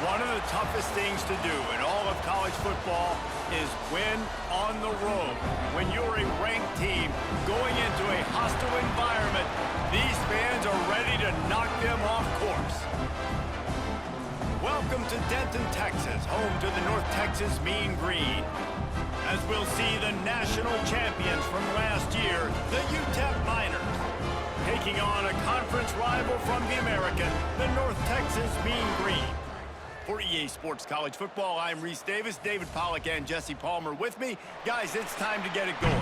One of the toughest things to do in all of college football is win on the road. When you're a ranked team going into a hostile environment, these fans are ready to knock them off course. Welcome to Denton, Texas, home to the North Texas Mean Green. As we'll see the national champions from last year, the Utep Miners, taking on a conference rival from the American, the North Texas Mean Green. For EA Sports College Football, I'm Reese Davis, David Pollack, and Jesse Palmer with me. Guys, it's time to get it going.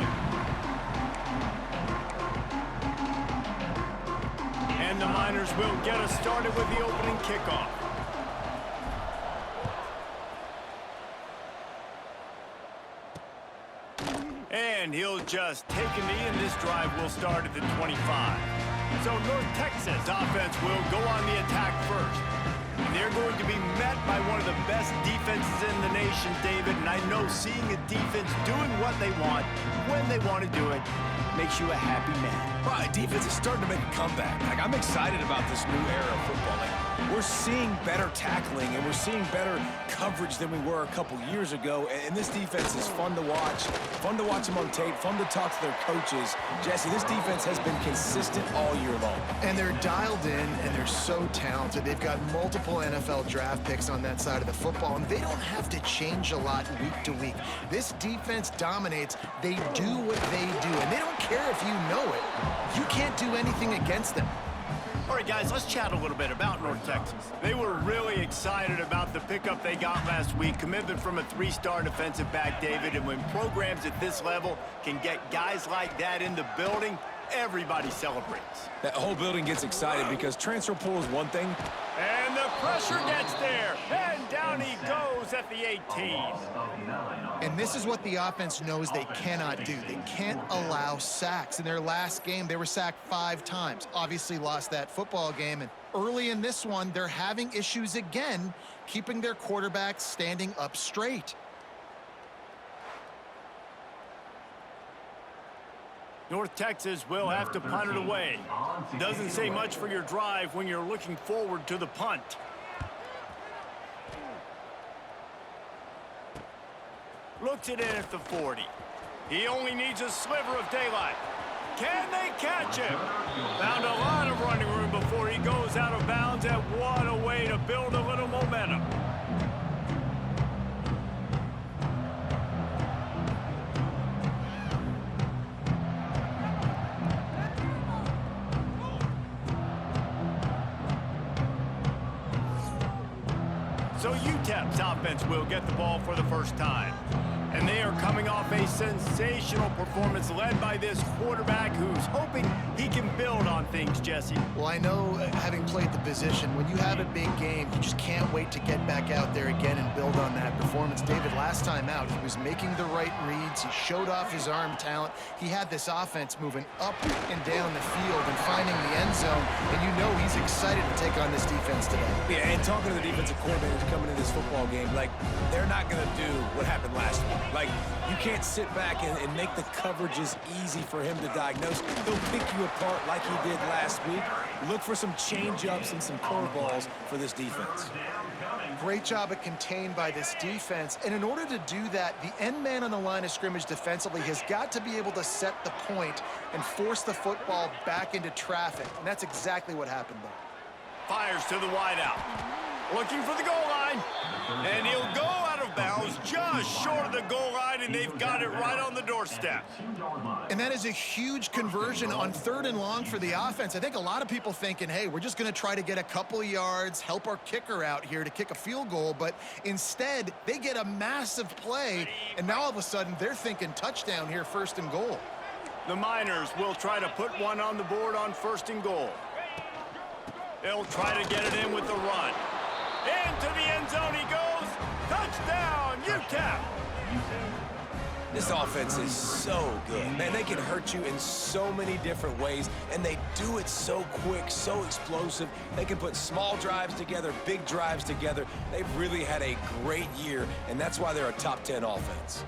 And the Miners will get us started with the opening kickoff. And he'll just take a knee, and this drive will start at the 25. So North Texas offense will go on the attack first. They're going to be met by one of the best defenses in the nation, David, and I know seeing a defense doing what they want, when they want to do it, makes you a happy man. Right, defense is starting to make a comeback. Like, I'm excited about this new era of football. Like, we're seeing better tackling, and we're seeing better coverage than we were a couple years ago, and this defense is fun to watch them on tape, fun to talk to their coaches. Jesse, this defense has been consistent all year long. And they're dialed in, and they're so talented. They've got multiple NFL draft picks on that side of the football, and they don't have to change a lot week to week. This defense dominates. They do what they do, and they don't care if you know it. You can't do anything against them. All right, guys, let's chat a little bit about North Texas. They were really excited about the pickup they got last week, commitment from a three-star defensive back, David, and when programs at this level can get guys like that in the building, everybody celebrates. That whole building gets excited because transfer pool is one thing. And the pressure gets there, and down he goes at the 18. And this is what the offense knows they cannot do. They can't allow sacks. In their last game, they were sacked 5 times. Obviously lost that football game, and early in this one, they're having issues again, keeping their quarterback standing up straight. North Texas will have to punt it away. Doesn't say much for your drive when you're looking forward to the punt. Looks it in at the 40. He only needs a sliver of daylight. Can they catch him? Found a lot of running room before he goes out of bounds, and what a way to build a little momentum. So Utep's offense will get the ball for the first time. And they are coming off a sensational performance led by this quarterback who's hoping he can build on things, Jesse. Well, I know, having played the position, when you have a big game, you just can't wait to get back out there again and build on that performance. David, last time out, he was making the right reads. He showed off his arm talent. He had this offense moving up and down the field and finding the end zone. And you know he's excited to take on this defense today. Yeah, and talking to the defensive coordinators coming into this football game, like, they're not going to do what happened last week. Like, you can't sit back and make the coverages easy for him to diagnose. He'll pick you apart like he did last week. Look for some change-ups and some curveballs for this defense. Great job at contained by this defense. And in order to do that, the end man on the line of scrimmage defensively has got to be able to set the point and force the football back into traffic. And that's exactly what happened there. Fires to the wideout. Looking for the goal line. And he'll go out of of bounds, just short of the goal line, and they've got it right on the doorstep. And that is a huge conversion on 3rd and long for the offense. I think a lot of people thinking, hey, we're just going to try to get a couple of yards, help our kicker out here to kick a field goal, but instead they get a massive play, and now all of a sudden they're thinking touchdown here, 1st and goal. The Miners will try to put one on the board on 1st and goal. They'll try to get it in with the run. Into the end zone he goes. Touchdown, Utep. This offense is so good. Man, they can hurt you in so many different ways, and they do it so quick, so explosive. They can put small drives together, big drives together. They've really had a great year, and that's why they're a top 10 offense.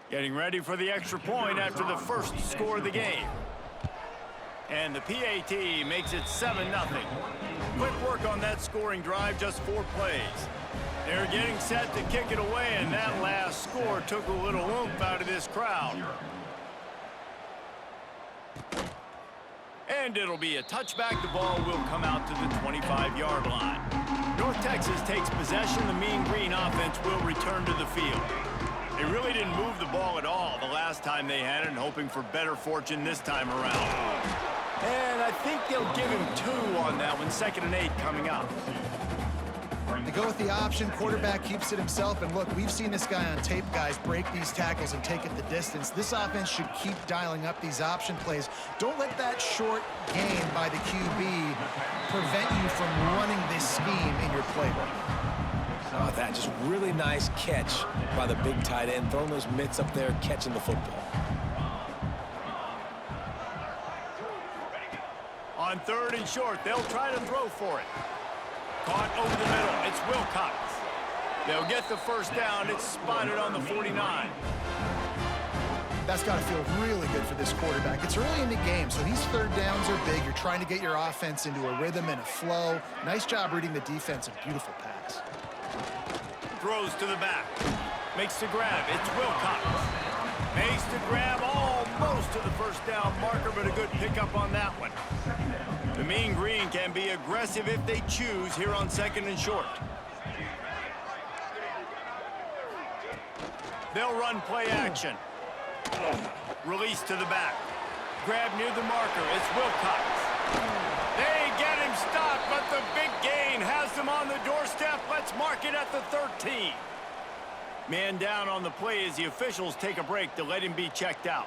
Getting ready for the extra point after the first score of the game. And the PAT makes it 7-0. Quick work on that scoring drive, just 4 plays. They're getting set to kick it away, and that last score took a little oomph out of this crowd. And it'll be a touchback. The ball will come out to the 25-yard line. North Texas takes possession. The Mean Green offense will return to the field. They really didn't move the ball at all the last time they had it, and hoping for better fortune this time around. And I think they'll give him 2 on that one, 2nd and 8 coming up. They go with the option, quarterback keeps it himself, and look, we've seen this guy on tape, guys, break these tackles and take it the distance. This offense should keep dialing up these option plays. Don't let that short gain by the QB prevent you from running this scheme in your playbook. Oh, that just really nice catch by the big tight end, throwing those mitts up there, catching the football. On 3rd and short, they'll try to throw for it. Caught over the middle. It's Wilcox. They'll get the first down. It's spotted on the 49. That's got to feel really good for this quarterback. It's early in the game, so these 3rd downs are big. You're trying to get your offense into a rhythm and a flow. Nice job reading the defense. A beautiful pass. Throws to the back. Makes the grab. It's Wilcox. Makes the grab almost to the first down marker, but a good pickup on that one. The Mean Green can be aggressive if they choose here on 2nd and short. They'll run play action. Release to the back. Grab near the marker. It's Wilcox. They get him stopped, but the big gain has them on the doorstep. Let's mark it at the 13. Man down on the play as the officials take a break to let him be checked out.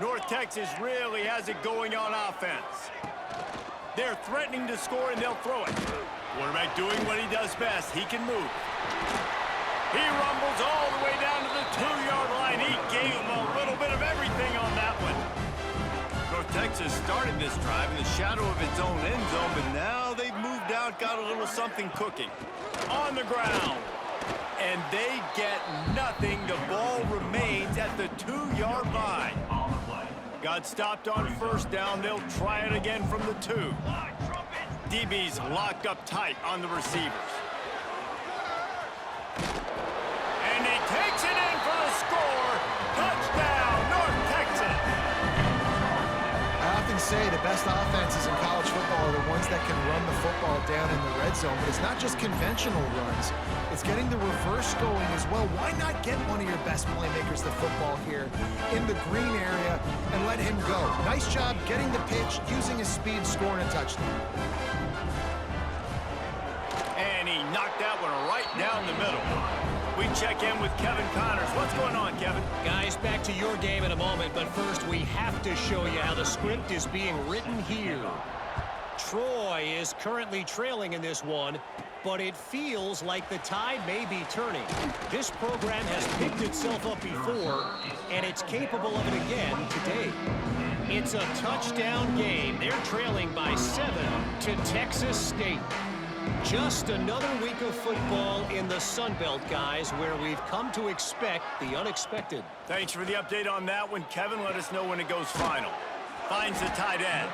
North Texas really has it going on offense. They're threatening to score, and they'll throw it. Quarterback doing what he does best. He can move. He rumbles all the way down to the 2-yard line. He gave him a little bit of everything on that one. North Texas started this drive in the shadow of its own end zone, but now they've moved out, got a little something cooking. On the ground. And they get nothing. The ball remains at the 2-yard line. Got stopped on first down. They'll try it again from the 2. DB's locked up tight on the receivers. And he takes it in for the score. Touchdown, North Texas. I often say the best offenses in college football are the ones that can run the football down in the red zone, but it's not just conventional runs. It's getting the reverse going as well. Why not get one of your best playmakers the football here in the green area and let him go? Nice job getting the pitch, using his speed, scoring a touchdown. And he knocked that one right down the middle. We check in with Kevin Connors. What's going on, Kevin? Guys, back to your game in a moment, but first we have to show you how the script is being written here. Troy is currently trailing in this one, but it feels like the tide may be turning. This program has picked itself up before, and it's capable of it again today. It's a touchdown game. They're trailing by 7 to Texas State. Just another week of football in the Sun Belt, guys, where we've come to expect the unexpected. Thanks for the update on that one, Kevin. Let us know when it goes final. Finds the tight end.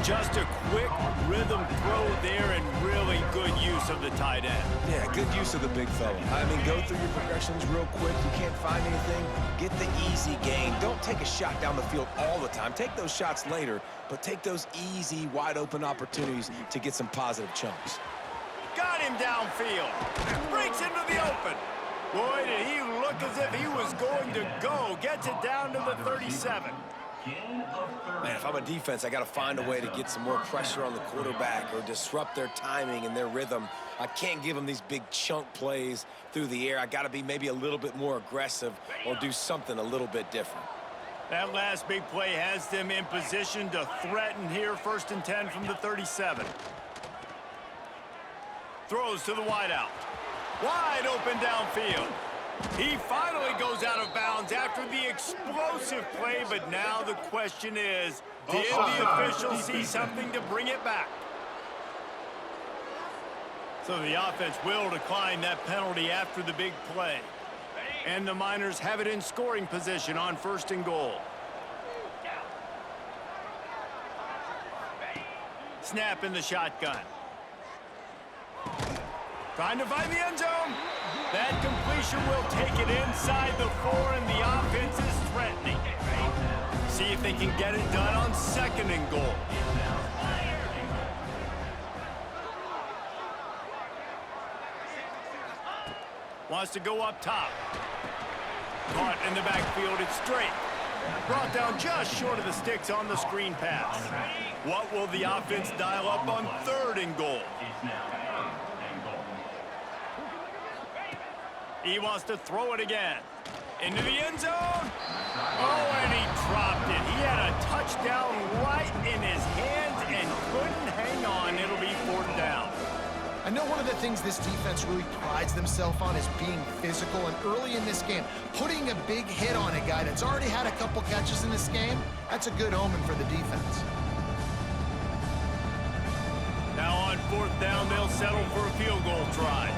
Just a quick rhythm throw there and really good use of the tight end. Yeah, good use of the big fella. I mean, go through your progressions real quick. You can't find anything, get the easy gain. Don't take a shot down the field all the time. Take those shots later, but take those easy, wide-open opportunities to get some positive chunks. Got him downfield. Breaks into the open. Boy, did he look as if he was going to go. Gets it down to the 37. Man, if I'm a defense, I got to find a way to get some more pressure on the quarterback or disrupt their timing and their rhythm. I can't give them these big chunk plays through the air. I got to be maybe a little bit more aggressive or do something a little bit different. That last big play has them in position to threaten here. 1st and 10 from the 37. Throws to the wideout. Wide open downfield. He finally goes out of bounds after the explosive play, but now the question is, did the officials see something to bring it back? So the offense will decline that penalty after the big play. And the Miners have it in scoring position on 1st and goal. Snap in the shotgun. Trying to find the end zone. That completion will take it inside the 4, and the offense is threatening. See if they can get it done on 2nd and goal. Wants to go up top. Caught in the backfield, it's straight. Brought down just short of the sticks on the screen pass. What will the offense dial up on 3rd and goal? He wants to throw it again. Into the end zone. Oh, and he dropped it. He had a touchdown right in his hands and couldn't hang on. It'll be 4th down. I know one of the things this defense really prides themselves on is being physical, and early in this game, putting a big hit on a guy that's already had a couple catches in this game, that's a good omen for the defense. Now on 4th down, they'll settle for a field goal try.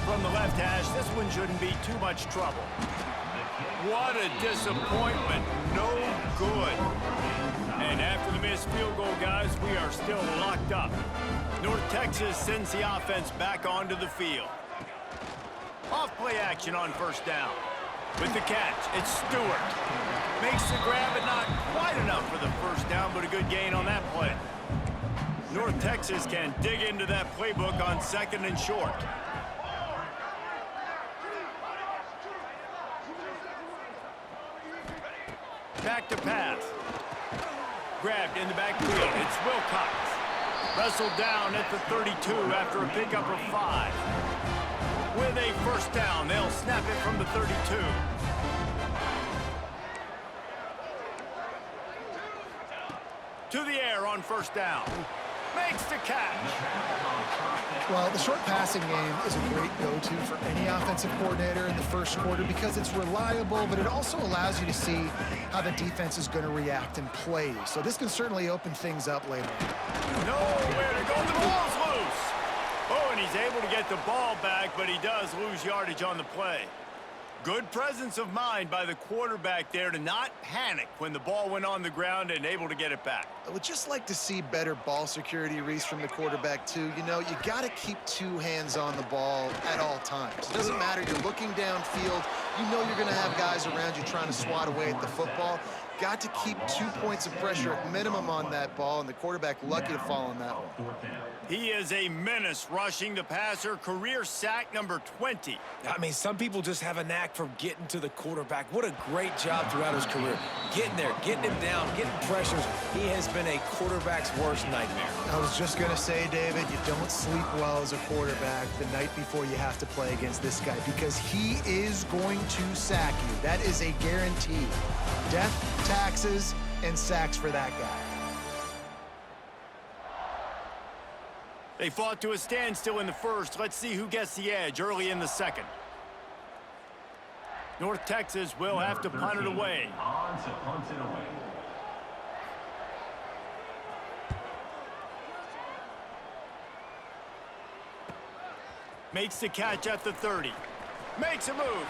From the left hash, this one shouldn't be too much trouble. What a disappointment. No good. And after the missed field goal, guys, we are still locked up. North Texas sends the offense back onto the field. Off-play action on 1st down. With the catch, it's Stewart. Makes the grab, but not quite enough for the 1st down, but a good gain on that play. North Texas can dig into that playbook on 2nd and short. Back to pass. Grabbed in the backfield. It's Wilcox. Wrestled down at the 32 after a pickup of 5. With a 1st down, they'll snap it from the 32. To the air on 1st down. Makes the catch. Well, the short passing game is a great go-to for any offensive coordinator in the 1st quarter because it's reliable, but it also allows you to see how the defense is going to react and play. So this can certainly open things up later. Nowhere to go. The ball's loose. Oh, and he's able to get the ball back, but he does lose yardage on the play. Good presence of mind by the quarterback there to not panic when the ball went on the ground and able to get it back. I would just like to see better ball security, Reese, from the quarterback, too. You know, you got to keep 2 hands on the ball at all times. It doesn't matter. You're looking downfield. You know you're going to have guys around you trying to swat away at the football. got to keep 2 points of pressure at minimum on that ball, and the quarterback lucky to fall on that one. He is a menace rushing the passer, career sack number 20. I mean, some people just have a knack for getting to the quarterback. What a great job throughout his career. Getting there, getting him down, getting pressures. He has been a quarterback's worst nightmare. I was just going to say, David, you don't sleep well as a quarterback the night before you have to play against this guy, because he is going to sack you. That is a guarantee. Death, taxes, and sacks for that guy. They fought to a standstill in the first. Let's see who gets the edge early in the second. North Texas will have to punt it away. On to punt it away. Makes the catch at the 30. Makes a move.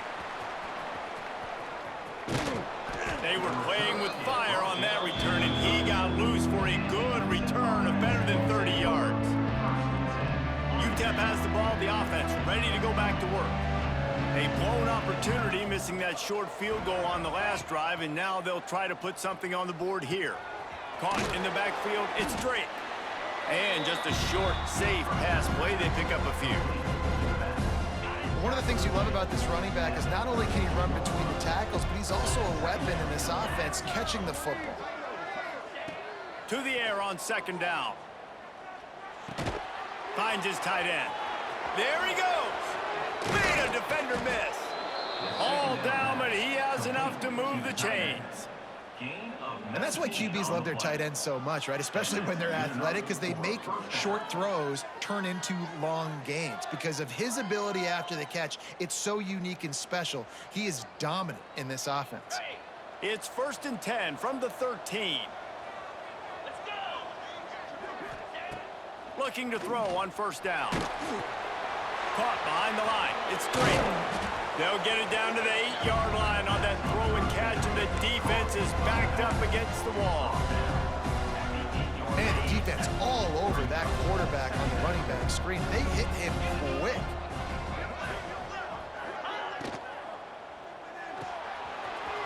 They were playing with fire on that return, and he got loose for a good return of better than 30 yards. Utep has the ball, the offense ready to go back to work. A blown opportunity, missing that short field goal on the last drive, and now they'll try to put something on the board here. Caught in the backfield, it's Drake. And just a short, safe pass play, they pick up a few. One of the things you love about this running back is not only can he run between the tackles, but he's also a weapon in this offense, catching the football. To the air on second down. Finds his tight end. There he goes. Made a defender miss. All down, but he has enough to move the chains. And that's why QBs love their tight ends so much, right? Especially when they're athletic, because they make short throws turn into long gains. Because of his ability after the catch, it's so unique and special. He is dominant in this offense. It's 1st and 10 from the 13. Looking to throw on first down. Caught behind the line. It's Drake. They'll get it down to the 8-yard line on that throw and catch, and the defense is backed up against the wall. Man, the defense all over that quarterback on the running back screen. They hit him quick.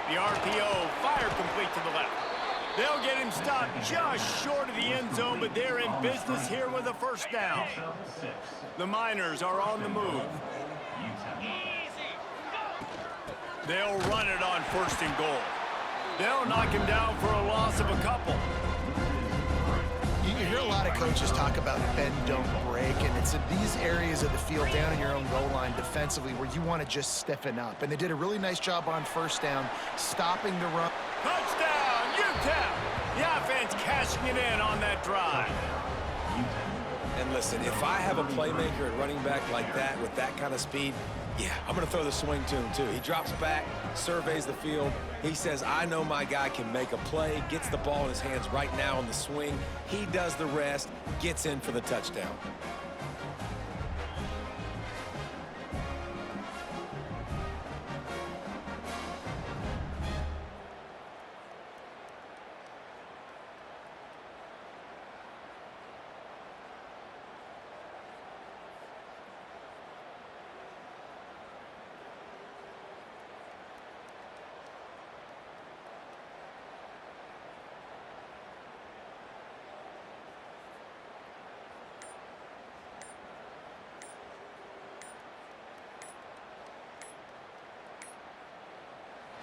The RPO, fire complete to the left. They'll get him stopped just short of the end zone, but they're in business here with a first down. The Miners are on the move. They'll run it on 1st and goal. They'll knock him down for a loss of a couple. You hear a lot of coaches talk about bend, don't break, and it's in these areas of the field down in your own goal line defensively where you want to just stiffen up. And they did a really nice job on first down, stopping the run. Touchdown, Utep! The offense cashing it in on that drive. And listen, if I have a playmaker at running back like that with that kind of speed, yeah, I'm going to throw the swing to him, too. He drops back, surveys the field. He says, I know my guy can make a play, gets the ball in his hands right now on the swing. He does the rest, gets in for the touchdown.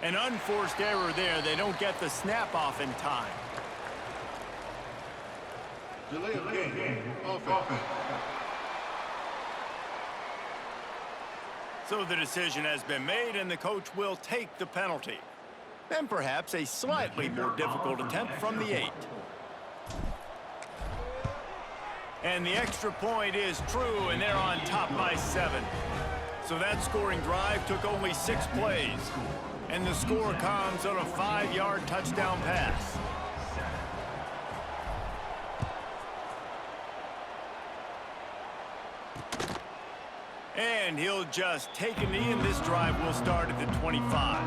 An unforced error there. They don't get the snap off in time. Delay of game. Offense. So the decision has been made, and the coach will take the penalty. Then perhaps a slightly more difficult attempt from the 8. And the extra point is true, and they're on top by 7. So that scoring drive took only 6 plays. And the score comes on a 5-yard touchdown pass. And he'll just take a knee, and this drive will start at the 25.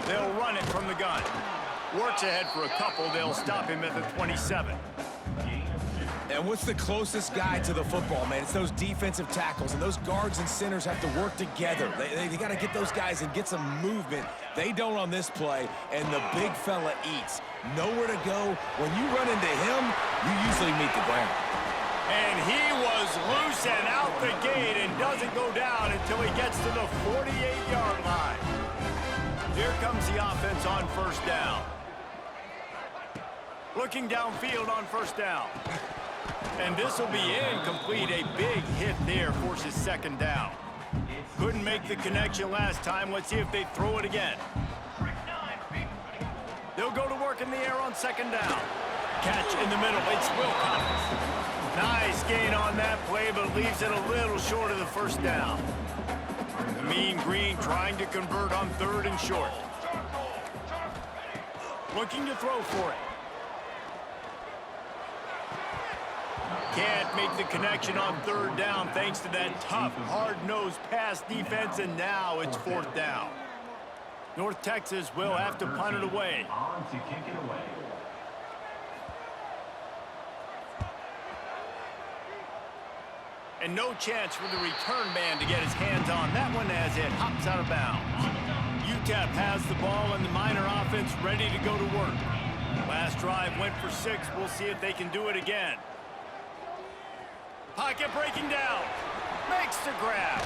They'll run it from the gun. Works ahead for a couple. They'll stop him at the 27. And what's the closest guy to the football, man? It's those defensive tackles, and those guards and centers have to work together. They got to get those guys and get some movement. They don't on this play, and the big fella eats. Nowhere to go. When you run into him, you usually meet the ground. And he was loose and out the gate and doesn't go down until he gets to the 48-yard line. Here comes the offense on first down. Looking downfield on first down. And this will be incomplete. A big hit there forces second down. Couldn't make the connection last time. Let's see if they throw it again. They'll go to work in the air on second down. Catch in the middle. It's Wilcox. Nice gain on that play, but leaves it a little short of the first down. The Mean Green trying to convert on third and short. Looking to throw for it. Can't make the connection on third down thanks to that tough, hard-nosed pass defense, and now it's fourth down. North Texas will have to punt it away. And no chance for the return man to get his hands on that one as it hops out of bounds. Utep has the ball and the Miner offense ready to go to work. Last drive went for 6. We'll see if they can do it again. Pocket breaking down. Makes the grab.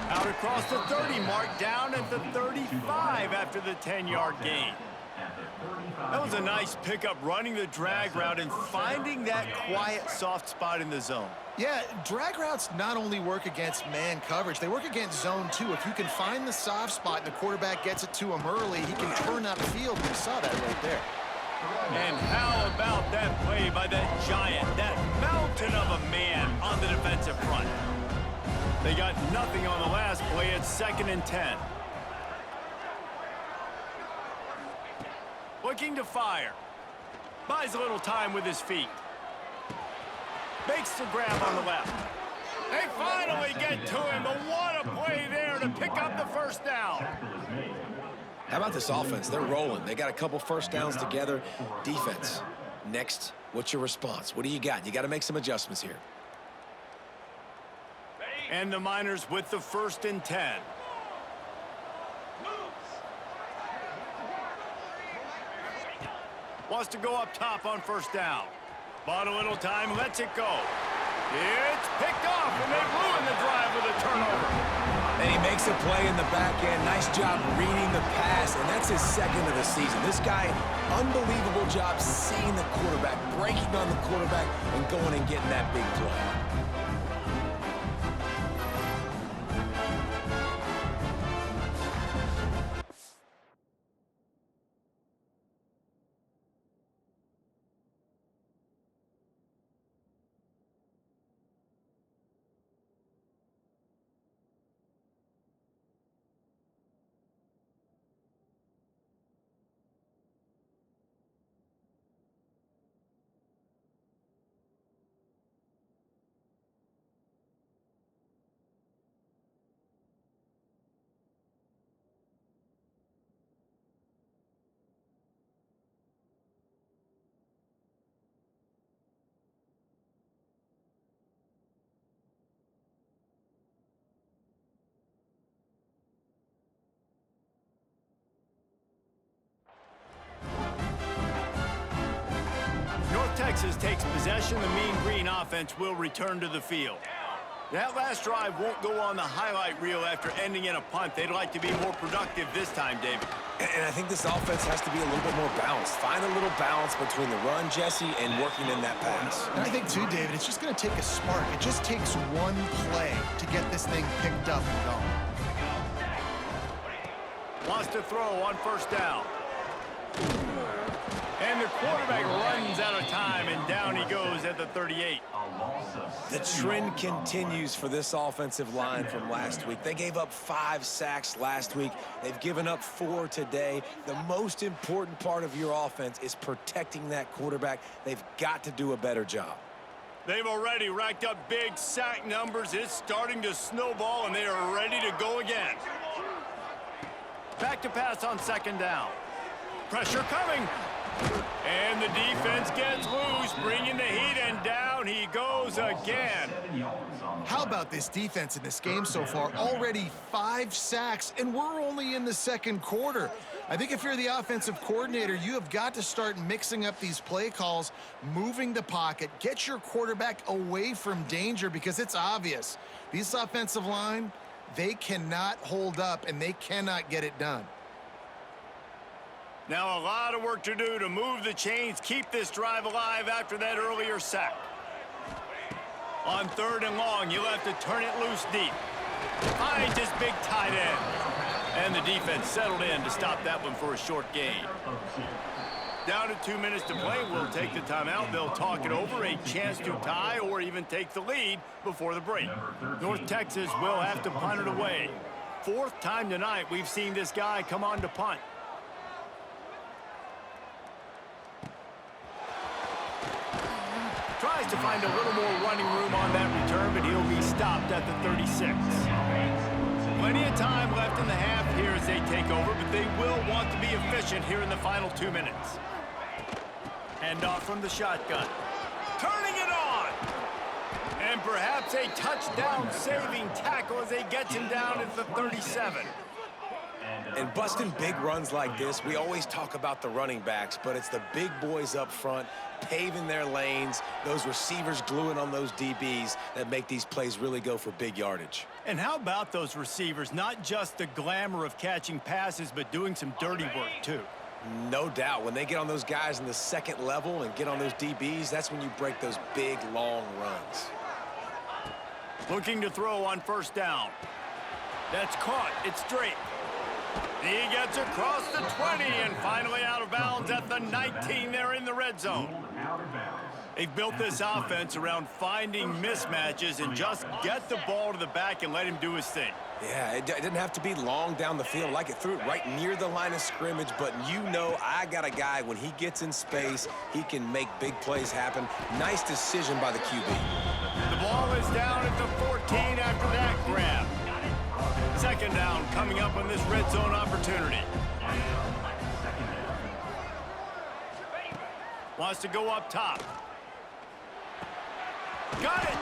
Out across the 30 mark, down at the 35 after the 10-yard gain. That was a nice pickup, running the drag route and finding that quiet, soft spot in the zone. Yeah, drag routes not only work against man coverage, they work against zone too. If you can find the soft spot and the quarterback gets it to him early, he can turn out the field. We saw that right there. And how about that play by that giant, that mountain of a man on the defensive front? They got nothing on the last play. It's 2nd and 10. Looking to fire. Buys a little time with his feet. Makes the grab on the left. They finally get to him, but what a play there to pick up the first down. How about this offense? They're rolling. They got a couple first downs together. Defense. Next, what's your response? What do you got? You got to make some adjustments here. And the Miners with the 1st and 10. Wants to go up top on first down. Bought a little time, lets it go. It's picked off, and they ruin the drive with a turnover. And he makes a play in the back end. Nice job reading the pass, and that's his 2nd of the season. This guy, unbelievable job seeing the quarterback, breaking on the quarterback, and going and getting that big play. Texas takes possession. The Mean Green offense will return to the field. That last drive won't go on the highlight reel after ending in a punt. They'd like to be more productive this time, David. And I think this offense has to be a little bit more balanced. Find a little balance between the run, Jesse, and working in that pass. And I think, too, David, it's just going to take a spark. It just takes one play to get this thing picked up and going. Wants to throw on first down. And the quarterback runs out of time, and down he goes at the 38. The trend continues for this offensive line from last week. They gave up 5 sacks last week. They've given up 4 today. The most important part of your offense is protecting that quarterback. They've got to do a better job. They've already racked up big sack numbers. It's starting to snowball, and they are ready to go again. Back to pass on second down. Pressure coming. And the defense gets loose, bringing the heat, and down he goes again. How about this defense in this game so far? Already 5 sacks, and we're only in the second quarter. I think if you're the offensive coordinator, you have got to start mixing up these play calls, moving the pocket, get your quarterback away from danger, because it's obvious. This offensive line, they cannot hold up, and they cannot get it done. Now a lot of work to do to move the chains, keep this drive alive after that earlier sack. On 3rd and long, you'll have to turn it loose deep. Finds his big tight end. And the defense settled in to stop that one for a short gain. Down to 2 minutes to play, we'll take the timeout. They'll talk it over, a chance to tie or even take the lead before the break. North Texas will have to punt it away. 4th time tonight we've seen this guy come on to punt. Tries to find a little more running room on that return, but he'll be stopped at the 36. Plenty of time left in the half here as they take over, but they will want to be efficient here in the final 2 minutes. Hand off from the shotgun. Turning it on! And perhaps a touchdown-saving tackle as they get him down at the 37. And busting big runs like this, we always talk about the running backs, but it's the big boys up front, paving their lanes, those receivers gluing on those DBs that make these plays really go for big yardage. And how about those receivers? Not just the glamour of catching passes, but doing some dirty work, too. No doubt. When they get on those guys in the second level and get on those DBs, that's when you break those big, long runs. Looking to throw on 1st down. That's caught. It's straight. He gets across the 20 and finally out of bounds at the 19 there in the red zone. They've built this offense around finding mismatches and just get the ball to the back and let him do his thing. Yeah, it didn't have to be long down the field. Like it threw it right near the line of scrimmage, but you know I got a guy, when he gets in space, he can make big plays happen. Nice decision by the QB. The ball is down at the 14 after that grab. 2nd down coming up on this red zone opportunity. Wants to go up top. Got it!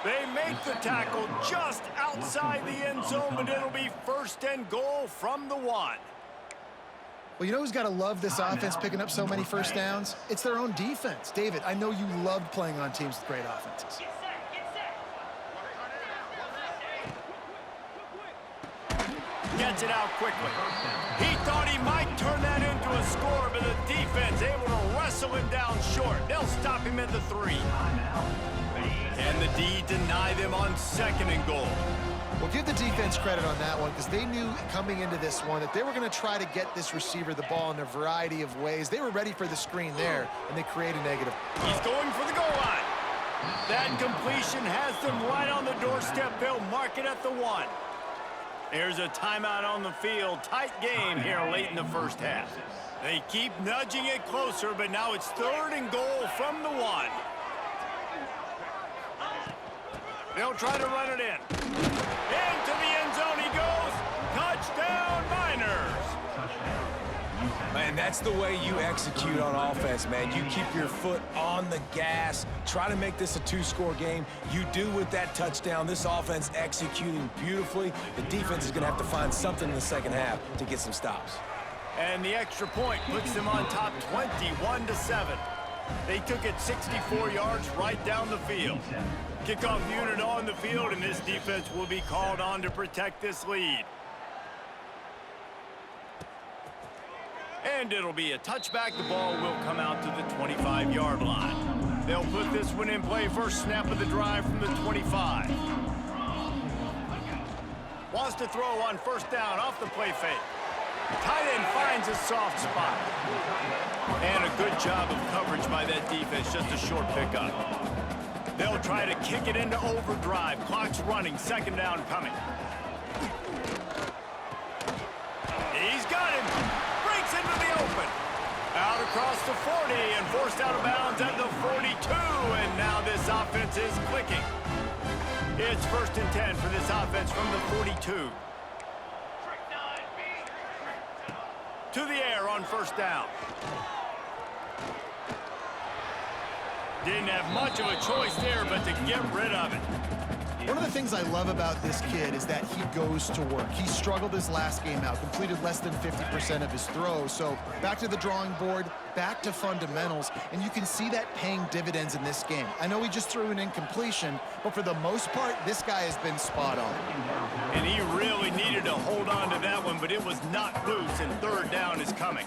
They make the tackle just outside the end zone, but it'll be 1st and goal from the 1. Well, you know who's got to love this offense picking up so many 1st downs? It's their own defense. David, I know you loved playing on teams with great offenses. Gets it out quickly. He thought he might turn that into a score, but the defense able to wrestle him down short. They'll stop him at the 3. Can the D deny them on 2nd and goal? Well, give the defense credit on that one, because they knew coming into this one that they were going to try to get this receiver the ball in a variety of ways. They were ready for the screen there, and they create a negative. He's going for the goal line. That completion has them right on the doorstep. They'll mark it at the 1. There's a timeout on the field. Tight game here late in the 1st half. They keep nudging it closer, but now it's 3rd and goal from the 1. They'll try to run it in. Into the end zone he goes. Touchdown, Miners. Man, that's the way you execute on offense, man. You keep your foot on the gas. Try to make this a 2-score game. You do with that touchdown. This offense executing beautifully. The defense is going to have to find something in the 2nd half to get some stops. And the extra point puts them on top 21-7. They took it 64 yards right down the field. Kickoff unit on the field, and this defense will be called on to protect this lead. And it'll be a touchback. The ball will come out to the 25-yard line. They'll put this one in play. First snap of the drive from the 25. Wants to throw on 1st down off the play fake. Tight end finds a soft spot. And a good job of coverage by that defense. Just a short pickup. They'll try to kick it into overdrive. Clock's running. 2nd down coming. He's got him. Breaks into the open. Out across the 40 and forced out of bounds at the 42. And now this offense is clicking. It's 1st and 10 for this offense from the 42. To the air on 1st down. Didn't have much of a choice there, but to get rid of it. One of the things I love about this kid is that he goes to work. He struggled his last game out, completed less than 50% of his throws. So back to the drawing board, back to fundamentals, and you can see that paying dividends in this game. I know he just threw an incompletion, but for the most part, this guy has been spot on. And he really needed to hold on to that one, but it was not loose, and third down is coming.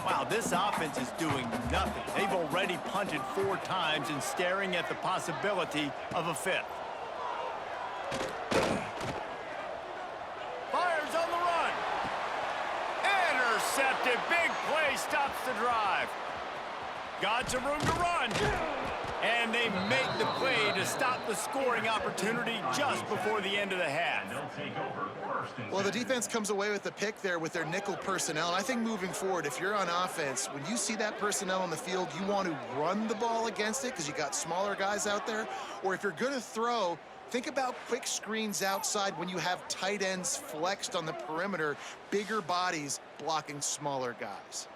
Wow, this offense is doing nothing. They've already punted 4 times and staring at the possibility of a 5th. Fires on the run. Intercepted. Big play stops the drive. Got some room to run. And they make the play to stop the scoring opportunity just before the end of the half. Well, the defense comes away with the pick there with their nickel personnel. And I think moving forward, if you're on offense, when you see that personnel on the field, you want to run the ball against it because you got smaller guys out there. Or if you're going to throw, think about quick screens outside when you have tight ends flexed on the perimeter, bigger bodies blocking smaller guys.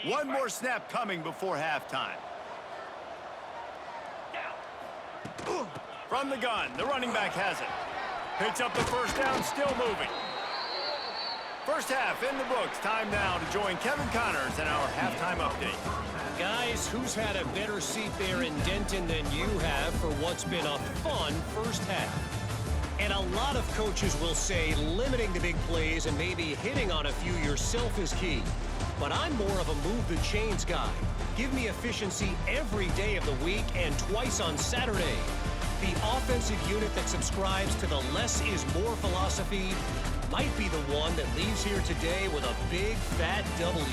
One more snap coming before halftime. From the gun, the running back has it. Picks up the first down, still moving. First half in the books. Time now to join Kevin Connors in our halftime update. Guys, who's had a better seat there in Denton than you have for what's been a fun first half? And a lot of coaches will say limiting the big plays and maybe hitting on a few yourself is key. But I'm more of a move the chains guy. Give me efficiency every day of the week and twice on Saturday. The offensive unit that subscribes to the less is more philosophy might be the one that leaves here today with a big fat W.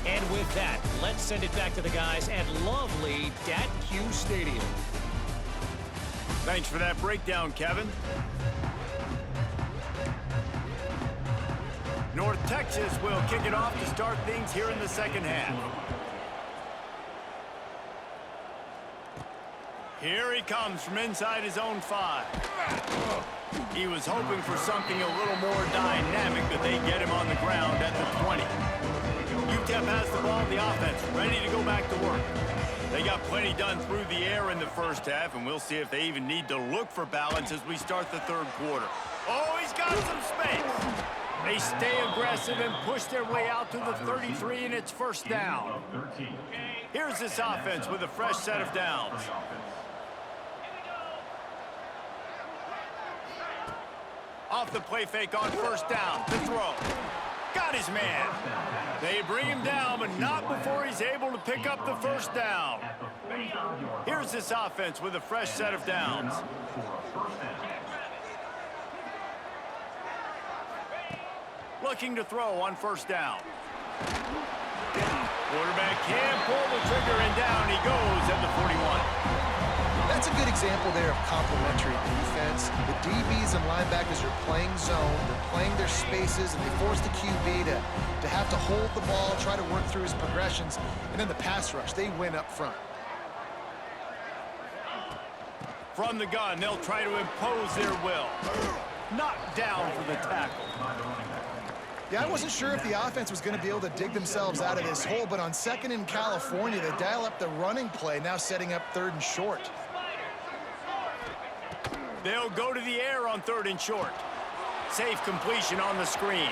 And with that, let's send it back to the guys at lovely Dat-Q Stadium. Thanks for that breakdown, Kevin. North Texas will kick it off to start things here in the second half. Here he comes from inside his own 5. He was hoping for something a little more dynamic, but they get him on the ground at the 20. Utep has the ball, the offense ready to go back to work. They got plenty done through the air in the first half, and we'll see if they even need to look for balance as we start the third quarter. Oh, he's got some space. They stay aggressive and push their way out to the 33, and it's first down. Here's this offense with a fresh set of downs. Off the play fake on first down. The throw. Got his man. They bring him down, but not before he's able to pick up the first down. Here's this offense with a fresh set of downs. Looking to throw on first down. Quarterback can pull the trigger, and down he goes at the 41. That's a good example there of complementary defense. The DBs and linebackers are playing zone, they're playing their spaces, and they force the QB to have to hold the ball, try to work through his progressions, and then the pass rush, they win up front. From the gun, they'll try to impose their will. Knocked down for the tackle. Yeah, I wasn't sure if the offense was going to be able to dig themselves out of this hole, but on second in California, they dial up the running play, now setting up third and short. They'll go to the air on third and short. Safe completion on the screen.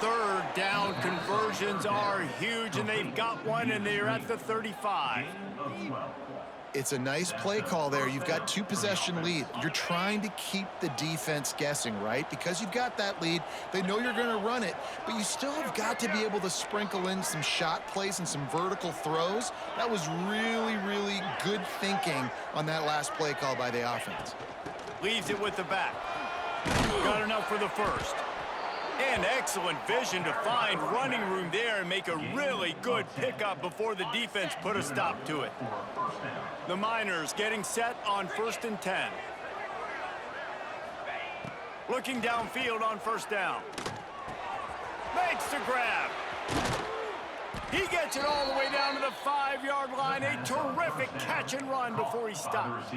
Third down conversions are huge, and they've got one, and they're at the 35. It's a nice play call there. You've got 2-possession lead. You're trying to keep the defense guessing, right? Because you've got that lead, they know you're going to run it, but you still have got to be able to sprinkle in some shot plays and some vertical throws. That was really, really good thinking on that last play call by the offense. Leaves it with the back. Got enough for the first. And excellent vision to find running room there and make a really good pickup before the defense put a stop to it. The Miners getting set on 1st and 10. Looking downfield on first down. Makes the grab. He gets it all the way down to the 5-yard line. A terrific catch and run before he stops.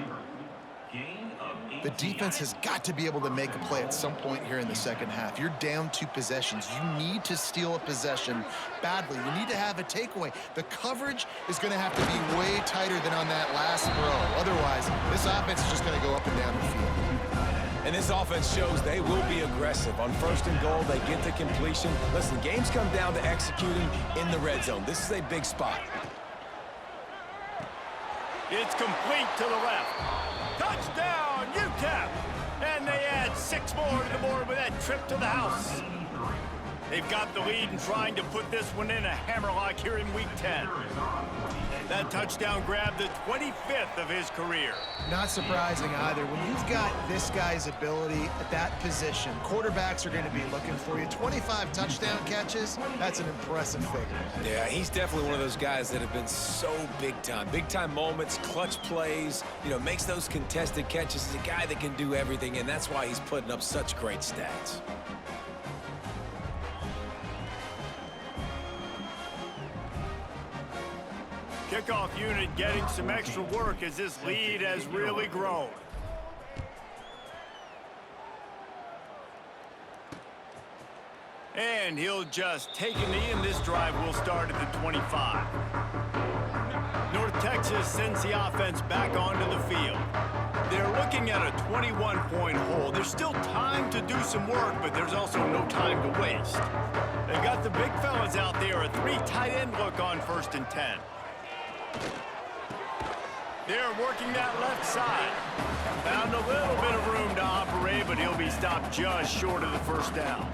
The defense has got to be able to make a play at some point here in the second half. You're down 2 possessions. You need to steal a possession badly. You need to have a takeaway. The coverage is going to have to be way tighter than on that last throw. Otherwise, this offense is just going to go up and down the field. And this offense shows they will be aggressive. On 1st and goal, they get to completion. Listen, games come down to executing in the red zone. This is a big spot. It's complete to the left. Touchdown, Utep! And they add 6 more to the board with that trip to the house. They've got the lead and trying to put this one in a hammerlock here in Week 10. That touchdown grabbed the 25th of his career. Not surprising either. When you've got this guy's ability at that position, quarterbacks are going to be looking for you. 25 touchdown catches, that's an impressive figure. Yeah, he's definitely one of those guys that have been so big time. Big time moments, clutch plays, makes those contested catches. He's a guy that can do everything, and that's why he's putting up such great stats. Kickoff unit getting some extra work as this lead has really grown. And he'll just take a knee, and this drive will start at the 25. North Texas sends the offense back onto the field. They're looking at a 21-point hole. There's still time to do some work, but there's also no time to waste. They've got the big fellas out there, a 3 tight end look on 1st and 10. They're working that left side. Found a little bit of room to operate, but he'll be stopped just short of the 1st down.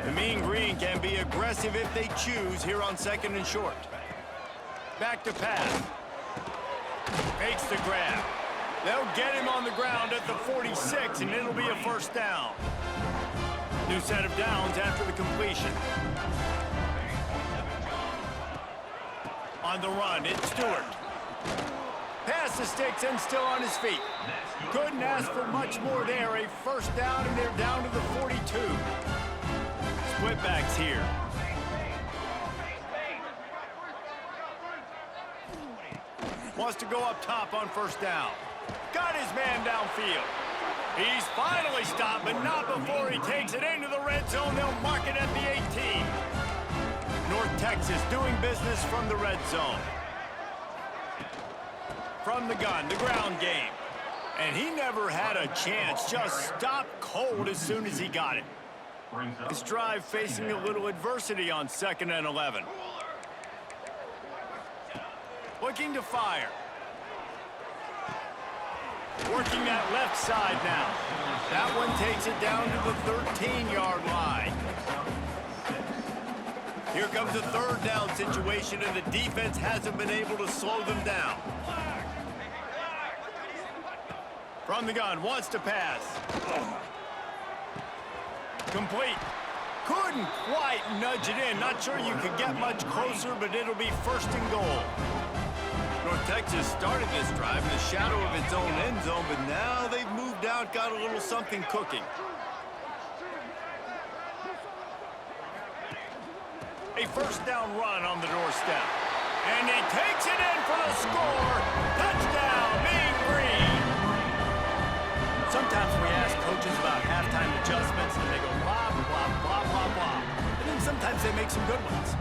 The Mean Green can be aggressive if they choose here on 2nd and short. Back to pass. Makes the grab. They'll get him on the ground at the 46, and it'll be a 1st down. New set of downs after the completion. On the run, it's Stewart. Pass the sticks and still on his feet. Couldn't ask for much more there. A 1st down, and they're down to the 42. Split backs here. Wants to go up top on 1st down. Got his man downfield. He's finally stopped, but not before he takes it into the red zone. They'll mark it at the 18. North Texas doing business from the red zone. From the gun, the ground game. And he never had a chance. Just stopped cold as soon as he got it. This drive facing a little adversity on 2nd and 11. Looking to fire. Working that left side now. That one takes it down to the 13-yard line. Here comes a 3rd down situation, and the defense hasn't been able to slow them down. From the gun, wants to pass. Complete. Couldn't quite nudge it in. Not sure you could get much closer, but it'll be 1st and goal. North Texas started this drive in the shadow of its own end zone, but now they've moved out, got a little something cooking. A 1st down run on the doorstep. And he takes it in for the score. Touchdown, Mean Green. Sometimes we ask coaches about halftime adjustments, and they go blah, blah, blah, blah, blah. And then sometimes they make some good ones.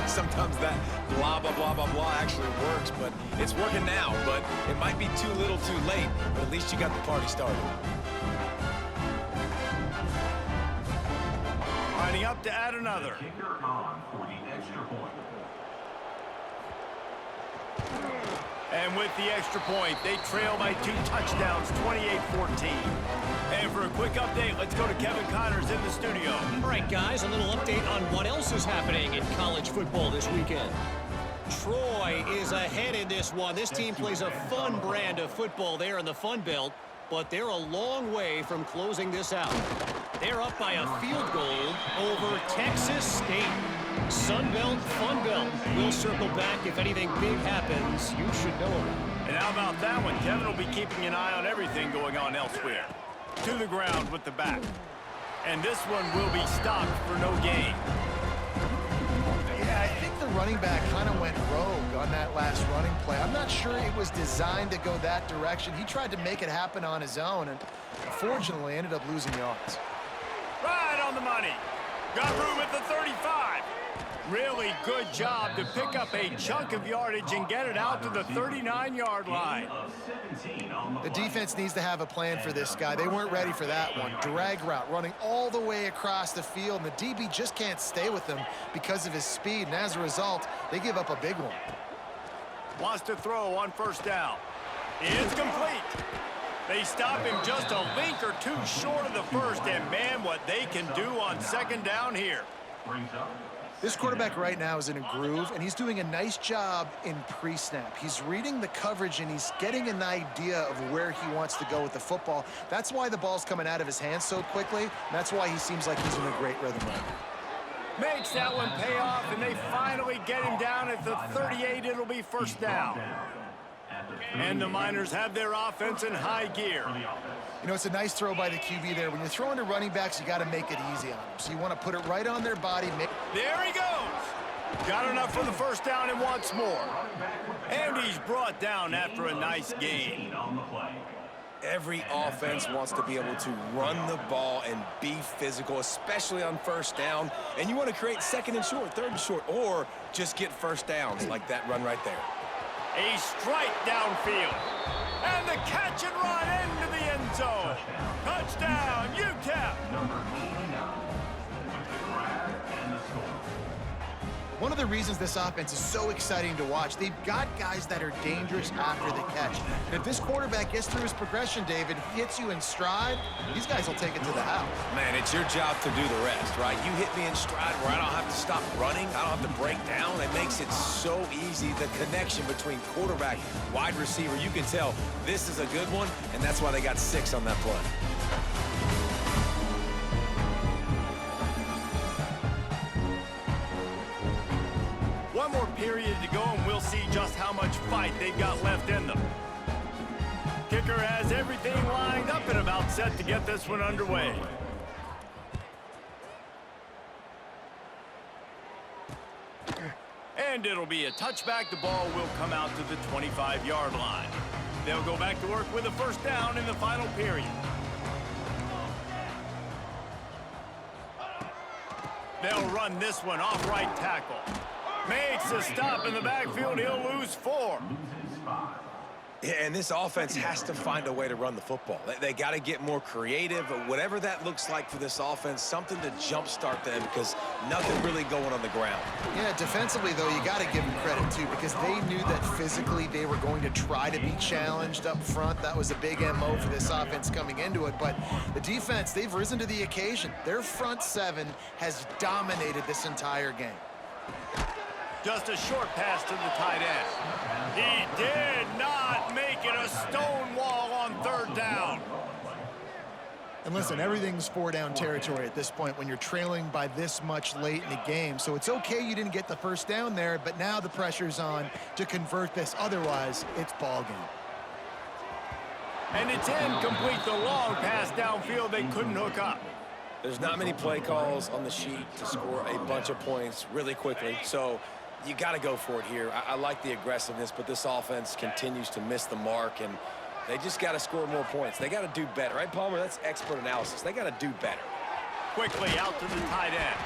Sometimes that blah, blah, blah, blah, blah actually works, but it's working now. But it might be too little too late, but at least you got the party started. Lining up to add another. And with the extra point, they trail by 2 touchdowns, 28-14. And for a quick update, let's go to Kevin Connors in the studio. All right, guys, a little update on what else is happening in college football this weekend. Troy is ahead in this one. This team plays a fun brand of football there in the Fun Belt, but they're a long way from closing this out. They're up by a field goal over Texas State. Sun Belt, Fun Belt. We'll circle back if anything big happens. You should know it. And how about that one? Kevin will be keeping an eye on everything going on elsewhere. To the ground with the back. And this one will be stopped for no gain. Yeah, I think the running back kind of went rogue on that last running play. I'm not sure sure it was designed to go that direction. He tried to make it happen on his own, and unfortunately ended up losing yards. Right on the money. Got room at the 35. Really good job to pick up a chunk of yardage and get it out to the 39-yard line. The defense needs to have a plan for this guy. They weren't ready for that one. Drag route running all the way across the field, and the DB just can't stay with him because of his speed, and as a result, they give up a big one. Wants to throw on first down. It's complete. They stop him just a link or two short of the first, and man, what they can do on second down here. This quarterback right now is in a groove, and he's doing a nice job in pre-snap. He's reading the coverage, and he's getting an idea of where he wants to go with the football. That's why the ball's coming out of his hands so quickly, and that's why he seems like he's in a great rhythm right now. Makes that one pay off, and they finally get him down at the 38. It'll be first down. And the Miners have their offense in high gear. You know, it's a nice throw by the QB there. When you're throwing to running backs, you got to make it easy on them. So you want to put it right on their body. There he goes. Got enough for the first down and wants more. And he's brought down after a nice gain. Every offense wants to be able to run the ball and be physical, especially on first down. And you want to create second and short, third and short, or just get first downs like that run right there. A strike downfield. And the catch and run into the end zone. Touchdown, Utep. One of the reasons this offense is so exciting to watch, they've got guys that are dangerous after the catch. And if this quarterback gets through his progression, David, hits you in stride, these guys will take it to the house. Man, it's your job to do the rest, right? You hit me in stride where I don't have to stop running. I don't have to break down. It makes it so easy. The connection between quarterback, wide receiver, you can tell this is a good one, and that's why they got 6 on that play. One more period to go, and we'll see just how much fight they've got left in them. Kicker has everything lined up and about set to get this one underway. And it'll be a touchback. The ball will come out to the 25-yard line. They'll go back to work with a first down in the final period. They'll run this one off right tackle. Makes a stop in the backfield. He'll lose 4. Yeah, and this offense has to find a way to run the football. They got to get more creative, whatever that looks like for this offense, something to jumpstart them because nothing really going on the ground. Yeah, defensively, though, you got to give them credit, too, because they knew that physically they were going to try to be challenged up front. That was a big MO for this offense coming into it. But the defense, they've risen to the occasion. Their front 7 has dominated this entire game. Just a short pass to the tight end. He did not make it a stone wall on third down. And listen, everything's 4-down territory at this point when you're trailing by this much late in the game. So it's okay you didn't get the first down there, but now the pressure's on to convert this. Otherwise, it's ball game. And it's incomplete. The long pass downfield, they couldn't hook up. There's not many play calls on the sheet to score a bunch of points really quickly, so you got to go for it here. I like the aggressiveness, but this offense continues to miss the mark, and they just got to score more points. They got to do better, right, Palmer? That's expert analysis. They got to do better. Quickly out to the tight end.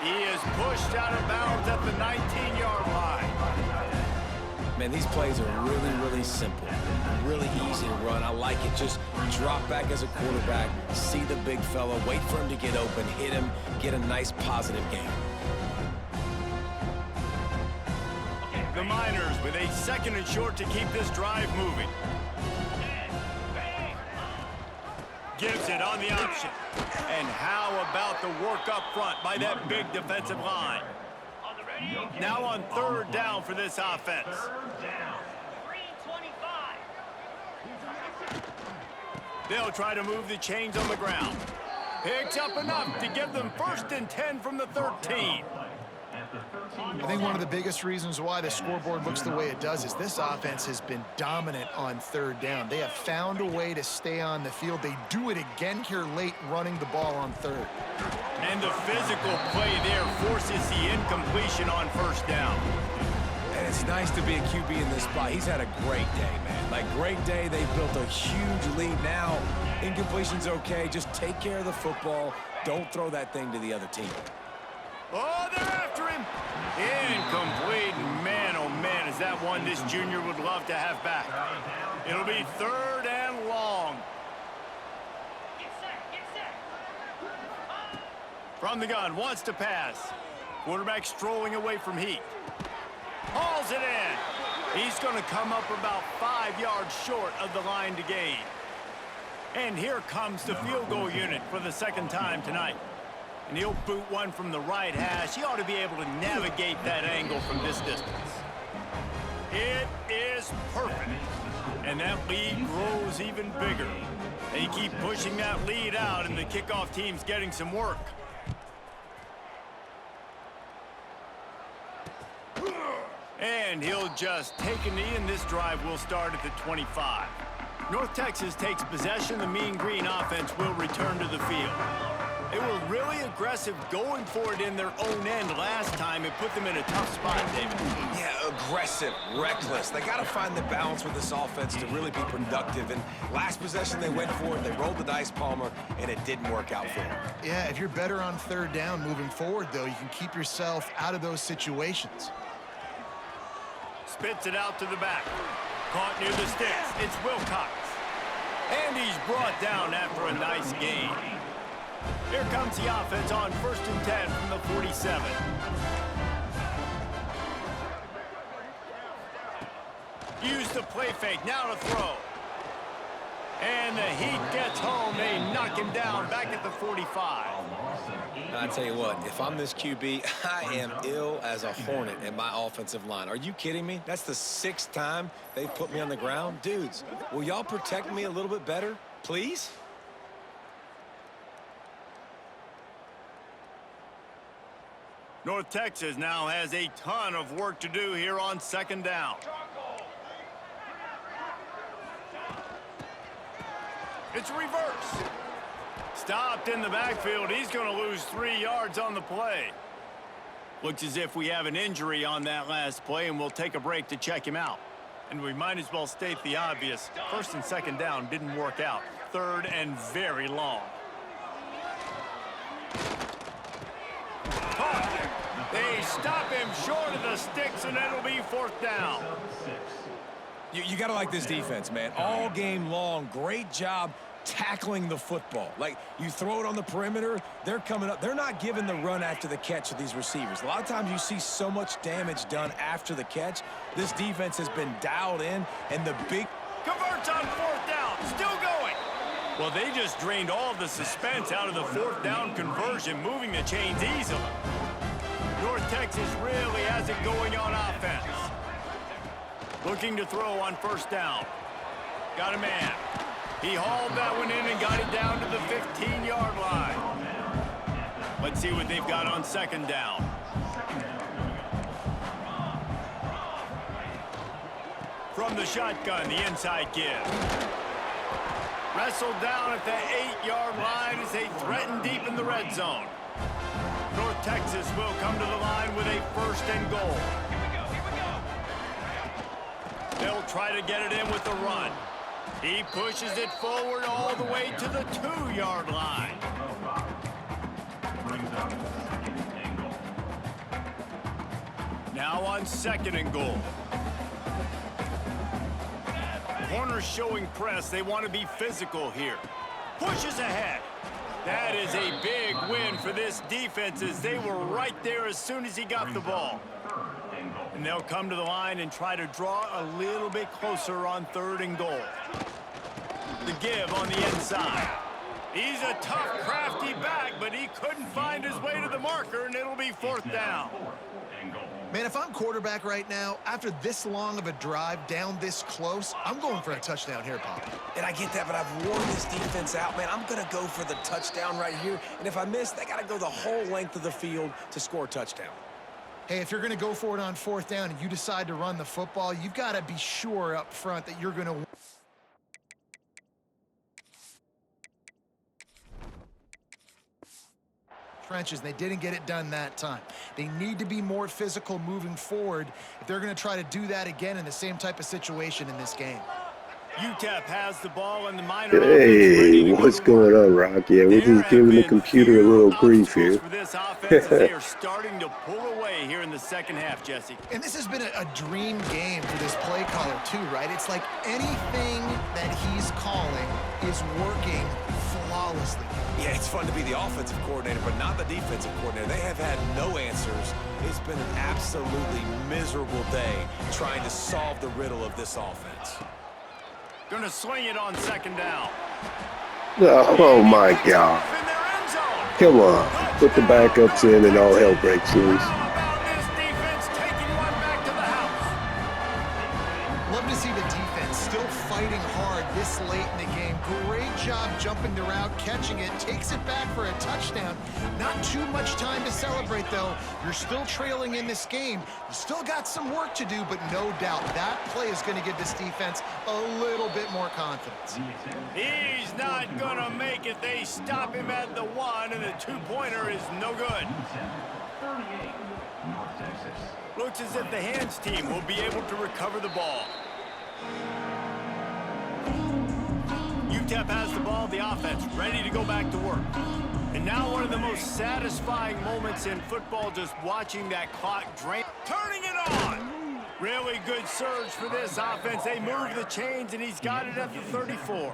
He is pushed out of bounds at the 19-yard line. Man, these plays are really, really simple. Really easy to run. I like it. Just drop back as a quarterback, see the big fella, wait for him to get open, hit him, get a nice positive game. The Miners with a second and short to keep this drive moving. Gives it on the option. And how about the work up front by that big defensive line? Now on third down for this offense. They'll try to move the chains on the ground. Picks up enough to give them 1st and 10 from the 13. I think one of the biggest reasons why the scoreboard looks the way it does is this offense has been dominant on third down. They have found a way to stay on the field. They do it again here late, running the ball on third. And the physical play there forces the incompletion on first down. And it's nice to be a QB in this spot. He's had a great day, man. Like, great day. They've built a huge lead now. Incompletion's okay. Just take care of the football. Don't throw that thing to the other team. Oh, they're after him. Incomplete. Man, oh, man, is that one this junior would love to have back. It'll be 3rd and long. From the gun, wants to pass. Quarterback strolling away from heat. Hauls it in. He's going to come up about 5 yards short of the line to gain. And here comes the field goal unit for the 2nd time tonight. And he'll boot one from the right hash. He ought to be able to navigate that angle from this distance. It is perfect. And that lead grows even bigger. They keep pushing that lead out, and the kickoff team's getting some work. And he'll just take a knee, and this drive will start at the 25. North Texas takes possession. The Mean Green offense will return to the field. They were really aggressive going for it in their own end last time. It put them in a tough spot, David. Yeah, aggressive, reckless. They got to find the balance with this offense to really be productive. And last possession, they went for it. They rolled the dice, Palmer, and it didn't work out for them. Yeah, if you're better on 3rd down moving forward, though, you can keep yourself out of those situations. Spits it out to the back. Caught near the sticks. It's Wilcox. And he's brought down after a nice gain. Here comes the offense on 1st and 10 from the 47. Use the play fake. Now to throw. And the Heat gets home. They knock him down back at the 45. I tell you what, if I'm this QB, I am ill as a hornet in my offensive line. Are you kidding me? That's the 6th time they've put me on the ground. Dudes, will y'all protect me a little bit better, please? North Texas now has a ton of work to do here on 2nd down. It's reverse. Stopped in the backfield. He's going to lose 3 yards on the play. Looks as if we have an injury on that last play, and we'll take a break to check him out. And we might as well state the obvious. 1st and 2nd down didn't work out. 3rd and very long. Caught. They stop him short of the sticks, and it'll be 4th down. You got to like this defense, man. All game long, great job tackling the football. Like, you throw it on the perimeter, they're coming up. They're not giving the run after the catch of these receivers. A lot of times you see so much damage done after the catch. This defense has been dialed in, and the big... Converts on 4th down. Still going. Well, they just drained all of the suspense out of the 4th down conversion, moving the chains easily. North Texas really has it going on offense. Looking to throw on 1st down. Got a man. He hauled that one in and got it down to the 15-yard line. Let's see what they've got on 2nd down. From the shotgun, the inside give. Wrestled down at the 8-yard line as they threaten deep in the red zone. North Texas will come to the line with a 1st and goal. They'll try to get it in with the run. He pushes it forward all the way to the 2-yard line. Now on 2nd and goal. Corners showing press. They want to be physical here. Pushes ahead. That is a big win for this defense as they were right there as soon as he got the ball. And they'll come to the line and try to draw a little bit closer on 3rd and goal. The give on the inside. He's a tough, crafty back, but he couldn't find his way to the marker, and it'll be 4th down. Man, if I'm quarterback right now, after this long of a drive down this close, I'm going for a touchdown here, Pop. And I get that, but I've worn this defense out, man. I'm going to go for the touchdown right here. And if I miss, they got to go the whole length of the field to score a touchdown. Hey, if you're going to go for it on 4th down and you decide to run the football, you've got to be sure up front that you're going to... trenches. They didn't get it done that time. They need to be more physical moving forward if they're going to try to do that again in the same type of situation in this game. Utep has the ball in the minor. Hey, what's going on, Rock? Yeah, we're just giving the computer a little grief here. For this offense, as they are starting to pull away here in the second half, Jesse. And this has been a dream game for this play caller too, right? It's like anything that he's calling is working flawlessly. Yeah, it's fun to be the offensive coordinator, but not the defensive coordinator. They have had no answers. It's been an absolutely miserable day trying to solve the riddle of this offense. Going to swing it on second down. Oh my God. Come on. Put the backups in and all hell breaks loose. This defense taking one back to the house. Love to see the defense still fighting hard this late in the game. Great job jumping the route, catching it, takes it back for a touchdown. Not too much time to celebrate, though. You're still trailing in this game. You still got some work to do, but no doubt that play is going to give this defense a little bit more confidence. He's not going to make it. They stop him at the 1, and the 2-pointer is no good. Looks as if the hands team will be able to recover the ball. Utep has the ball, the offense ready to go back to work. And now one of the most satisfying moments in football, just watching that clock drain. Turning it on! Really good surge for this offense. They move the chains, and he's got it at the 34.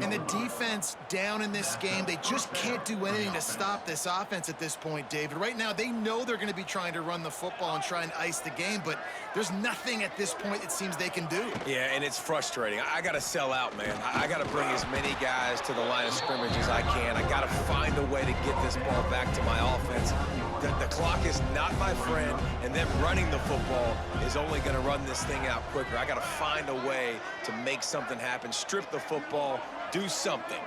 And the defense down in this game, they just can't do anything to stop this offense at this point, David. Right now, they know they're going to be trying to run the football and try and ice the game, but there's nothing at this point it seems they can do. Yeah, and it's frustrating. I got to sell out, man. I got to bring as many guys to the line of scrimmage as I can. I got to find a way to get this ball back to my offense. The clock is not my friend, and them running the football is only going to run this thing out quicker. I got to find a way to make something happen, strip the football, do something.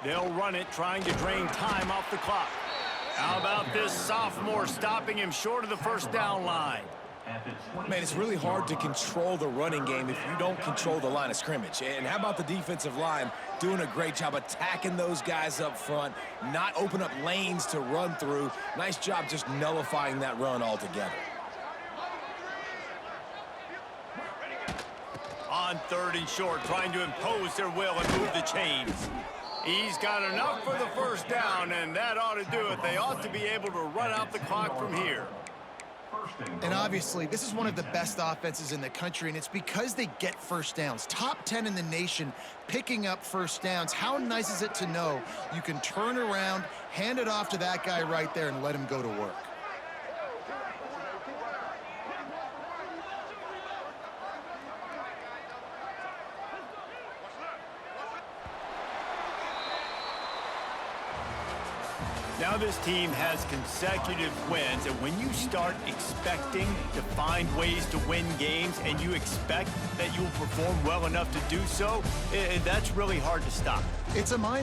They'll run it, trying to drain time off the clock. How about this sophomore stopping him short of the first down line? Man, it's really hard to control the running game if you don't control the line of scrimmage. And how about the defensive line doing a great job attacking those guys up front, not open up lanes to run through. Nice job just nullifying that run altogether. On 3rd and short, trying to impose their will and move the chains. He's got enough for the first down, and that ought to do it. They ought to be able to run out the clock from here. And obviously, this is one of the best offenses in the country, and it's because they get first downs. Top 10 in the nation picking up first downs. How nice is it to know you can turn around, hand it off to that guy right there, and let him go to work? Now this team has consecutive wins, and when you start expecting to find ways to win games and you expect that you will perform well enough to do so, that's really hard to stop. It's a mind